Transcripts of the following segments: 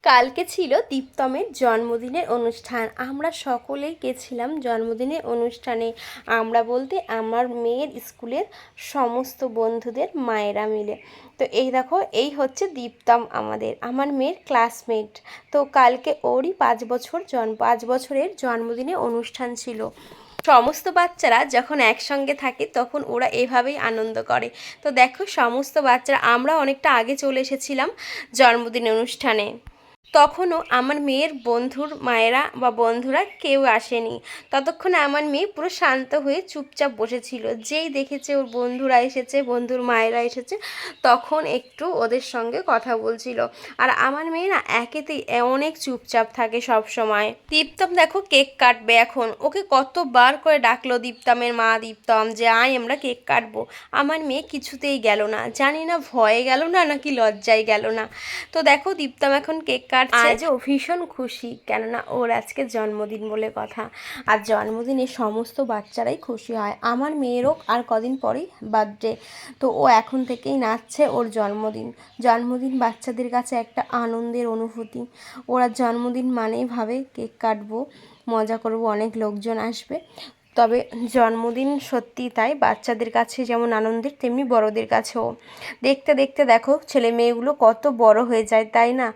কালকে ছিল দীপ্তমের জন্মদিনের অনুষ্ঠান। আমরা সকলেই গেছিলাম জন্মদিনের অনুষ্ঠানে। আমরা বলতে আমার মেয়ের স্কুলের সমস্ত বন্ধুদের মায়েরা মিলে। তো এই দেখো, এই হচ্ছে দীপ্তম, আমার মেয়ের ক্লাসমেট। তো কালকে ওরই 5 বছরের জন্মদিনের অনুষ্ঠান ছিল। সমস্ত বাচ্চারা যখন একসঙ্গে থাকে তখন ওরা এভাবেই আনন্দ করে। তো দেখো, সমস্ত বাচ্চারা, আমরা অনেকটা আগে চলে এসেছিলাম জন্মদিন অনুষ্ঠানে। তখনও আমার মেয়ের বন্ধুর মায়েরা বা বন্ধুরা কেউ আসেনি। ততক্ষণে আমার মেয়ে পুরো শান্ত হয়ে চুপচাপ বসেছিল। যেই দেখেছে ওর বন্ধুরা এসেছে, বন্ধুর মায়েরা এসেছে, তখন একটু ওদের সঙ্গে কথা বলছিল। আর আমার মেয়ে না একেতেই অনেক চুপচাপ থাকে সব সময়। দীপ্তম দেখো কেক কাটবে এখন। ওকে কতবার করে ডাকলো দীপ্তমের মা, দীপ্তম, যে আয় আমরা কেক কাটবো। আমার মেয়ে কিছুতেই গেল না। জানি না ভয়ে গেল না নাকি লজ্জায় গেল না। তো দেখো, দীপ্তম এখন কেক কাটছে। আজও ভীষণ খুশি, কেননা ওর আজকে জন্মদিন বলে কথা। আর জন্মদিনে সমস্ত বাচ্চারাই খুশি হয়। আমার মেয়েরও আর কদিন পরেই বার্থডে। তো ও এখন থেকেই নাচছে। ওর জন্মদিন বাচ্চাদের কাছে একটা আনন্দের অনুভূতি। ওরা জন্মদিন মানেই ভাবে কেক কাটবো, মজা করবো, অনেক লোকজন আসবে। তবে জন্মদিন সত্যি তাই, বাচ্চাদের কাছে যেমন আনন্দের তেমনি বড়দের কাছেও। দেখতে দেখতে দেখো ছেলে মেয়েগুলো কত বড় হয়ে যায়, তাই না?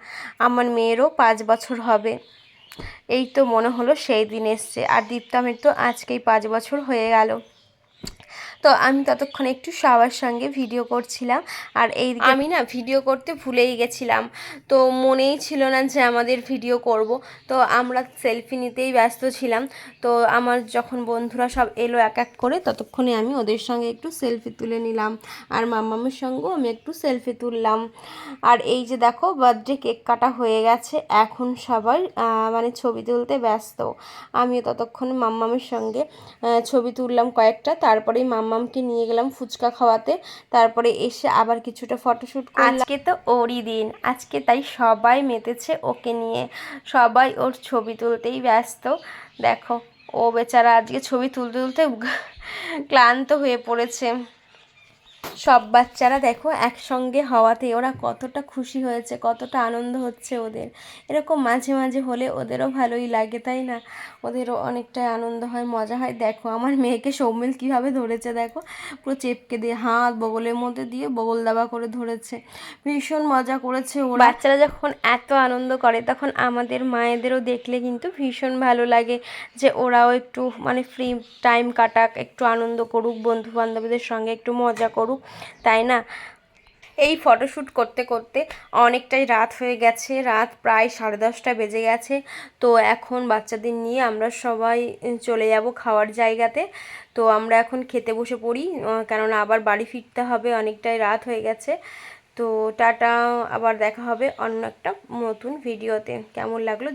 আমার মেয়েরও 5 বছর হবে। এই তো মনে হলো সেই দিন এসছে। আর দীপ্তমের তো আজকেই 5 বছর হয়ে গেল। তো আমি ততক্ষণে একটু সবার সঙ্গে ভিডিও করছিলাম। আর এইদিকে আমি না ভিডিও করতে ভুলেই গেছিলাম। তো মনেই ছিল না যে আমাদের ভিডিও করব। তো আমরা সেলফি নিতেই ব্যস্ত ছিলাম। তো আমার যখন বন্ধুরা সব এলো এক এক করে, ততক্ষণে আমি ওদের সঙ্গে একটু সেলফি তুলে নিলাম। আর মাম্মামের সঙ্গেও আমি একটু সেলফি তুললাম। আর এই যে দেখো, বার্থডে কেক কাটা হয়ে গেছে। এখন সবাই মানে ছবি তুলতে ব্যস্ত। আমিও ততক্ষণে মাম্মামের সঙ্গে ছবি তুললাম কয়েকটা। তারপরেই মাম্মামকে নিয়ে গেলাম ফুচকা খাওয়াতে। তারপরে এসে আবার কিছুটা ফটোশ্যুট করলাম। আজকে তো ওরই দিন, আজকে তাই সবাই মেতেছে ওকে নিয়ে। সবাই ওর ছবি তুলতেই ব্যস্ত। দেখো, ও বেচারা আজকে ছবি তুলতে তুলতে ক্লান্ত হয়ে পড়েছে। সব বাচ্চারা দেখো একসঙ্গে হওয়াতে ওরা কতটা খুশি হয়েছে, কতটা আনন্দ হচ্ছে ওদের। এরকম মাঝে মাঝে হলে ওদেরও ভালোই লাগে, তাই না? ওদেরও অনেকটাই আনন্দ হয়, মজা হয়। দেখো আমার মেয়েকে সৌমিল কীভাবে ধরেছে, দেখো পুরো চেপকে দিয়ে হাত বগলের মধ্যে দিয়ে বগল দাবা করে ধরেছে। ভীষণ মজা করেছে ওরা। বাচ্চারা যখন এত আনন্দ করে তখন আমাদের মায়েদেরও দেখলে কিন্তু ভীষণ ভালো লাগে, যে ওরাও একটু মানে ফ্রি টাইম কাটাক, একটু আনন্দ করুক, বন্ধু বান্ধবীদের সঙ্গে একটু মজা করুক, তাই না? এই ফটোশ্যুট করতে করতে অনেকটাই রাত হয়ে গেছে। রাত প্রায় 10:30 বেজে গেছে। তো এখন বাচ্চাদের নিয়ে আমরা সবাই চলে যাব খাওয়ার জায়গাতে। তো আমরা এখন খেতে বসে পড়ি, কেননা আবার বাড়ি ফিরতে হবে, অনেকটাই রাত হয়ে গেছে। তো টাটা, আবার দেখা হবে অন্য একটা নতুন ভিডিওতে। কেমন লাগলো